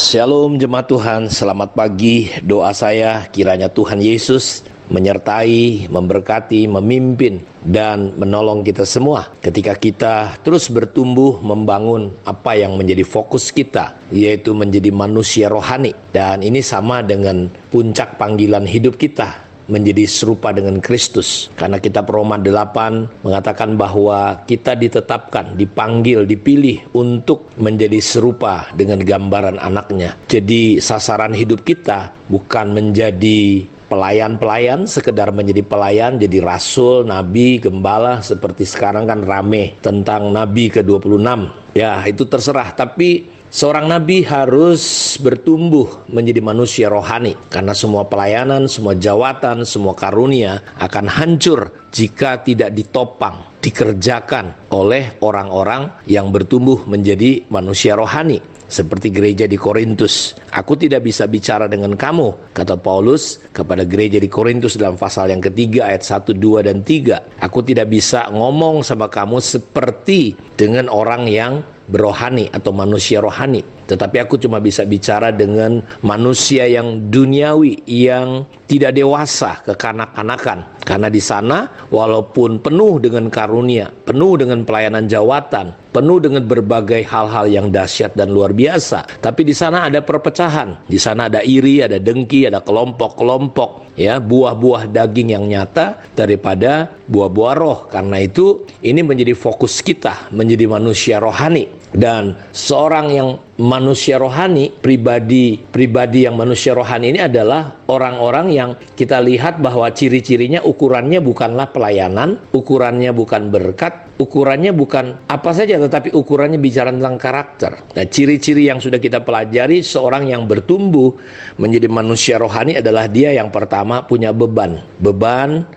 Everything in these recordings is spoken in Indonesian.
Shalom jemaat Tuhan, selamat pagi. Doa saya kiranya Tuhan Yesus menyertai, memberkati, memimpin, dan menolong kita semua ketika kita terus bertumbuh membangun apa yang menjadi fokus kita, yaitu menjadi manusia rohani. Dan ini sama dengan puncak panggilan hidup kita, menjadi serupa dengan Kristus. Karena kitab Roma 8 mengatakan bahwa kita ditetapkan, dipanggil, dipilih untuk menjadi serupa dengan gambaran anaknya. Jadi sasaran hidup kita bukan menjadi pelayan-pelayan, sekedar menjadi pelayan, jadi rasul, nabi, gembala, seperti sekarang kan rame tentang nabi ke-26. Ya, itu terserah, tapi seorang nabi harus bertumbuh menjadi manusia rohani, karena semua pelayanan, semua jawatan, semua karunia akan hancur jika tidak ditopang, dikerjakan oleh orang-orang yang bertumbuh menjadi manusia rohani. Seperti gereja di Korintus. Aku tidak bisa bicara dengan kamu, kata Paulus kepada gereja di Korintus dalam pasal yang ketiga ayat 1, 2, dan 3. Aku tidak bisa ngomong sama kamu seperti dengan orang yang berohani atau manusia rohani, tetapi aku cuma bisa bicara dengan manusia yang duniawi, yang tidak dewasa, kekanak-kanakan. Karena di sana walaupun penuh dengan karunia, penuh dengan pelayanan jawatan, penuh dengan berbagai hal-hal yang dahsyat dan luar biasa, tapi di sana ada perpecahan, di sana ada iri, ada dengki, ada kelompok-kelompok, ya, buah-buah daging yang nyata daripada buah-buah roh. Karena itu ini menjadi fokus kita, menjadi manusia rohani. Dan seorang yang manusia rohani, pribadi yang manusia rohani ini adalah orang-orang yang kita lihat bahwa ciri-cirinya, ukurannya bukanlah pelayanan, ukurannya bukan berkat, ukurannya bukan apa saja, tetapi ukurannya bicara tentang karakter. Nah, ciri-ciri yang sudah kita pelajari seorang yang bertumbuh menjadi manusia rohani adalah dia yang pertama punya beban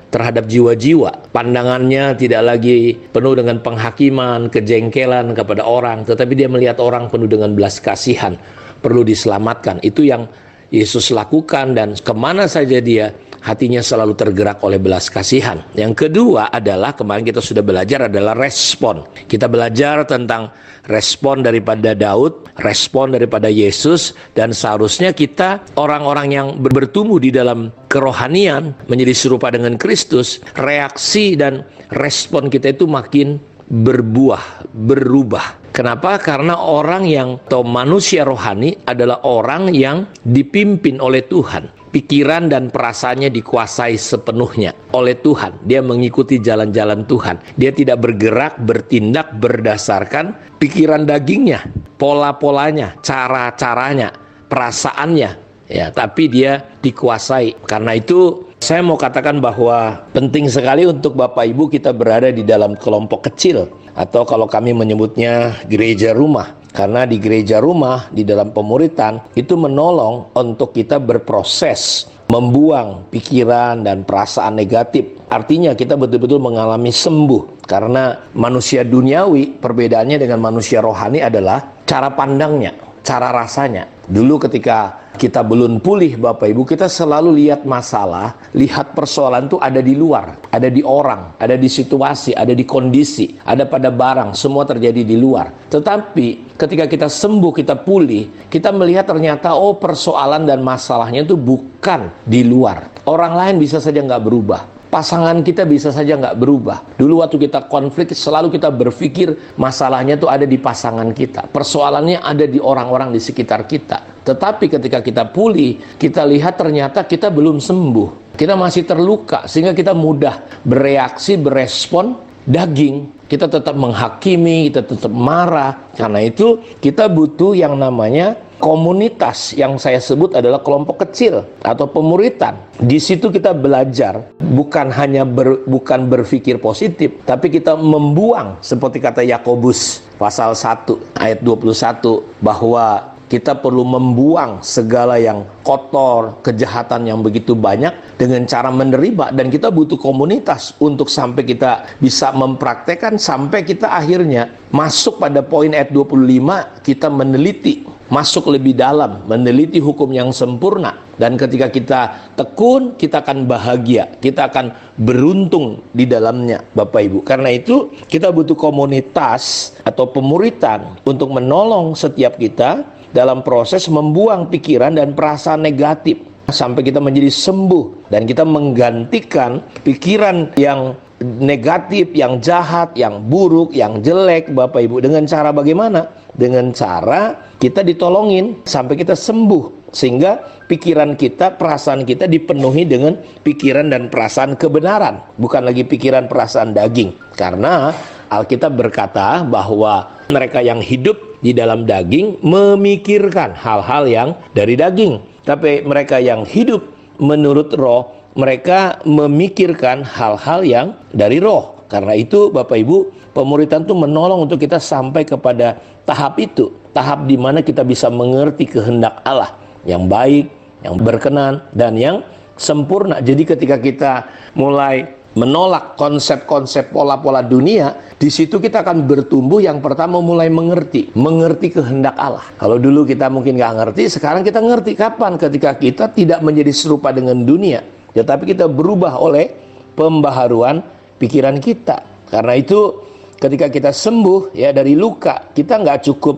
terhadap jiwa-jiwa. Pandangannya tidak lagi penuh dengan penghakiman, kejengkelan kepada orang, tetapi dia melihat orang penuh dengan belas kasihan, perlu diselamatkan. Itu yang Yesus lakukan, dan kemana saja dia, hatinya selalu tergerak oleh belas kasihan. Yang kedua adalah, kemarin kita sudah belajar, adalah respon. Kita belajar tentang respon daripada Daud, respon daripada Yesus, dan seharusnya kita orang-orang yang bertumbuh di dalam kerohanian, menjadi serupa dengan Kristus, reaksi dan respon kita itu makin berubah. Kenapa? Karena orang yang atau manusia rohani adalah orang yang dipimpin oleh Tuhan. Pikiran dan perasaannya dikuasai sepenuhnya oleh Tuhan. Dia mengikuti jalan-jalan Tuhan. Dia tidak bergerak, bertindak berdasarkan pikiran dagingnya, pola-polanya, cara-caranya, perasaannya, ya, tapi dia dikuasai. Karena itu saya mau katakan bahwa penting sekali untuk Bapak Ibu kita berada di dalam kelompok kecil, atau kalau kami menyebutnya gereja rumah. Karena di gereja rumah, di dalam pemuritan, itu menolong untuk kita berproses, membuang pikiran dan perasaan negatif. Artinya kita betul-betul mengalami sembuh. Karena manusia duniawi, perbedaannya dengan manusia rohani adalah cara pandangnya, cara rasanya. Dulu ketika kita belum pulih Bapak Ibu, kita selalu lihat masalah, lihat persoalan itu ada di luar, ada di orang, ada di situasi, ada di kondisi, ada pada barang, semua terjadi di luar. Tetapi ketika kita sembuh, kita pulih, kita melihat ternyata persoalan dan masalahnya itu bukan di luar. Orang lain bisa saja nggak berubah, pasangan kita bisa saja nggak berubah. Dulu waktu kita konflik, selalu kita berpikir masalahnya itu ada di pasangan kita, persoalannya ada di orang-orang di sekitar kita. Tetapi ketika kita pulih, kita lihat ternyata kita belum sembuh, kita masih terluka, sehingga kita mudah bereaksi, berespon daging. Kita tetap menghakimi, kita tetap marah. Karena itu kita butuh yang namanya komunitas, yang saya sebut adalah kelompok kecil atau pemuritan. Di situ kita belajar bukan hanya bukan berpikir positif, tapi kita membuang, seperti kata Yakobus pasal 1 ayat 21, bahwa kita perlu membuang segala yang kotor, kejahatan yang begitu banyak dengan cara menerima. Dan kita butuh komunitas untuk sampai kita bisa mempraktekkan, sampai kita akhirnya masuk pada poin ayat 25, kita meneliti, masuk lebih dalam, meneliti hukum yang sempurna. Dan ketika kita tekun, kita akan bahagia, kita akan beruntung di dalamnya, Bapak Ibu. Karena itu kita butuh komunitas atau pemuritan untuk menolong setiap kita dalam proses membuang pikiran dan perasaan negatif sampai kita menjadi sembuh dan kita menggantikan pikiran yang negatif, yang jahat, yang buruk, yang jelek, Bapak Ibu, dengan cara bagaimana? Dengan cara kita ditolongin sampai kita sembuh, sehingga pikiran kita, perasaan kita dipenuhi dengan pikiran dan perasaan kebenaran, bukan lagi pikiran perasaan daging. Karena Alkitab berkata bahwa mereka yang hidup di dalam daging memikirkan hal-hal yang dari daging, tapi mereka yang hidup menurut roh, mereka memikirkan hal-hal yang dari roh. Karena itu Bapak Ibu, pemuritan itu menolong untuk kita sampai kepada tahap itu, tahap di mana kita bisa mengerti kehendak Allah yang baik, yang berkenan, dan yang sempurna. Jadi ketika kita mulai menolak konsep-konsep pola-pola dunia, di situ kita akan bertumbuh. Yang pertama, mulai mengerti kehendak Allah. Kalau dulu kita mungkin nggak ngerti, sekarang kita ngerti. Kapan? Ketika kita tidak menjadi serupa dengan dunia, tetapi kita berubah oleh pembaharuan pikiran kita. Karena itu ketika kita sembuh ya dari luka, kita nggak cukup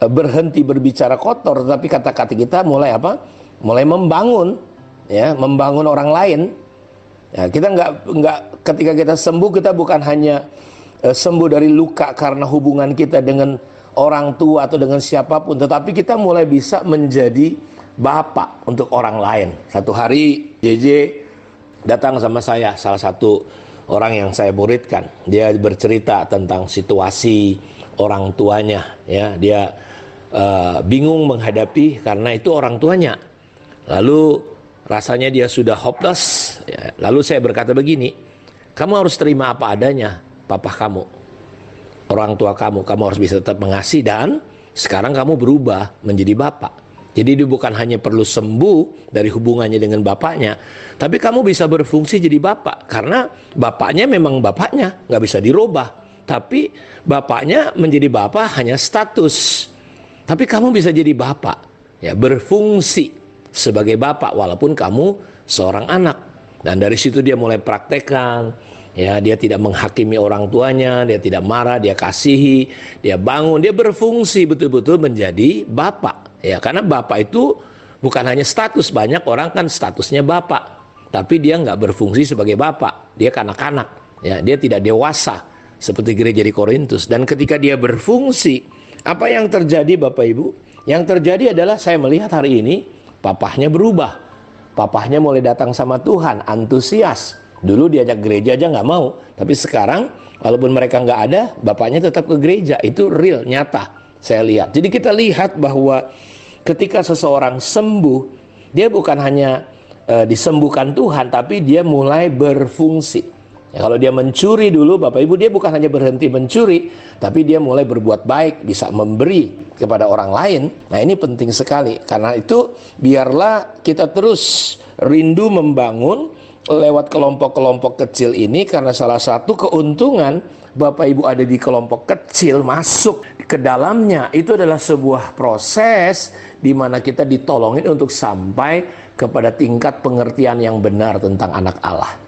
berhenti berbicara kotor, tetapi kata-kata kita mulai apa? Mulai membangun, ya, membangun orang lain. Ya, kita nggak ketika kita sembuh, kita bukan hanya sembuh dari luka karena hubungan kita dengan orang tua atau dengan siapapun, tetapi kita mulai bisa menjadi bapak untuk orang lain. Satu hari JJ datang sama saya, salah satu orang yang saya muridkan. Dia bercerita tentang situasi orang tuanya, ya. Dia bingung menghadapi karena itu orang tuanya. Lalu rasanya dia sudah hopeless, ya. Lalu saya berkata begini, kamu harus terima apa adanya papa kamu, orang tua kamu harus bisa tetap mengasihi, dan sekarang kamu berubah menjadi bapak. Jadi dia bukan hanya perlu sembuh dari hubungannya dengan bapaknya, tapi kamu bisa berfungsi jadi bapak. Karena bapaknya memang bapaknya, nggak bisa dirubah. Tapi bapaknya menjadi bapak hanya status. Tapi kamu bisa jadi bapak, ya, berfungsi sebagai bapak walaupun kamu seorang anak. Dan dari situ dia mulai praktekkan, ya, dia tidak menghakimi orang tuanya, dia tidak marah, dia kasihi, dia bangun, dia berfungsi betul-betul menjadi bapak. Ya, karena bapak itu bukan hanya status. Banyak orang kan statusnya bapak, tapi dia nggak berfungsi sebagai bapak. Dia kanak-kanak, ya, dia tidak dewasa seperti gereja di Korintus. Dan ketika dia berfungsi, apa yang terjadi Bapak Ibu? Yang terjadi adalah saya melihat hari ini papahnya berubah. Papahnya mulai datang sama Tuhan, antusias. Dulu diajak gereja aja nggak mau, tapi sekarang walaupun mereka nggak ada, bapaknya tetap ke gereja. Itu real, nyata, saya lihat. Jadi kita lihat bahwa ketika seseorang sembuh, dia bukan hanya disembuhkan Tuhan, tapi dia mulai berfungsi. Ya, kalau dia mencuri dulu, Bapak Ibu, dia bukan hanya berhenti mencuri, tapi dia mulai berbuat baik, bisa memberi kepada orang lain. Nah, ini penting sekali. Karena itu biarlah kita terus rindu membangun lewat kelompok-kelompok kecil ini, karena salah satu keuntungan Bapak Ibu ada di kelompok kecil, masuk ke dalamnya, itu adalah sebuah proses di mana kita ditolongin untuk sampai kepada tingkat pengertian yang benar tentang anak Allah.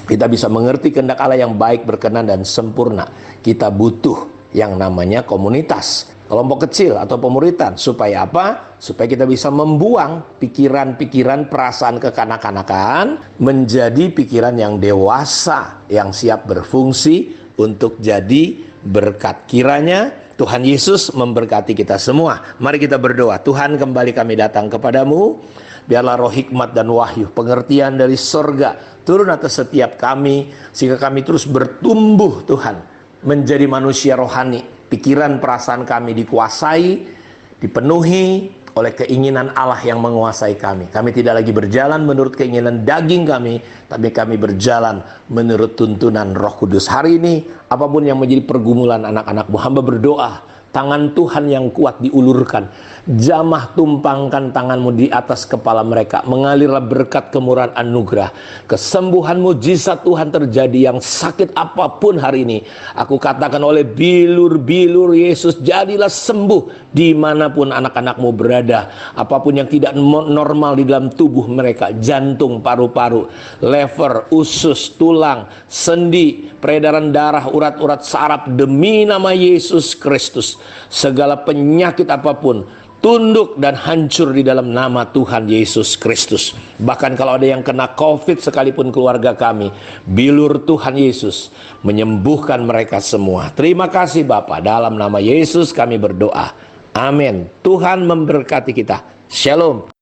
Kita bisa mengerti kehendak Allah yang baik, berkenan, dan sempurna. Kita butuh yang namanya komunitas, kelompok kecil atau pemuritan. Supaya apa? Supaya kita bisa membuang pikiran-pikiran, perasaan kekanak-kanakan menjadi pikiran yang dewasa, yang siap berfungsi untuk jadi berkat. Kiranya Tuhan Yesus memberkati kita semua. Mari kita berdoa. Tuhan, kembali kami datang kepadamu. Biarlah roh hikmat dan wahyu, pengertian dari surga turun atas setiap kami, sehingga kami terus bertumbuh Tuhan, menjadi manusia rohani. Pikiran perasaan kami dikuasai, dipenuhi oleh keinginan Allah yang menguasai kami. Kami tidak lagi berjalan menurut keinginan daging kami, tapi kami berjalan menurut tuntunan Roh Kudus. Hari ini, apapun yang menjadi pergumulan anak-anak-Mu, hamba berdoa, tangan Tuhan yang kuat diulurkan. Jamah tumpangkan tangan-Mu di atas kepala mereka. Mengalirlah berkat kemurahan anugerah. Kesembuhan mujizat Tuhan terjadi. Yang sakit apapun hari ini, aku katakan oleh bilur-bilur Yesus, jadilah sembuh dimanapun anak-anak-Mu berada. Apapun yang tidak normal di dalam tubuh mereka, jantung, paru-paru, lever, usus, tulang, sendi, peredaran darah, urat-urat saraf, demi nama Yesus Kristus, segala penyakit apapun tunduk dan hancur di dalam nama Tuhan Yesus Kristus. Bahkan kalau ada yang kena COVID sekalipun keluarga kami, bilur Tuhan Yesus menyembuhkan mereka semua. Terima kasih Bapa, dalam nama Yesus kami berdoa. Amin. Tuhan memberkati kita. Shalom.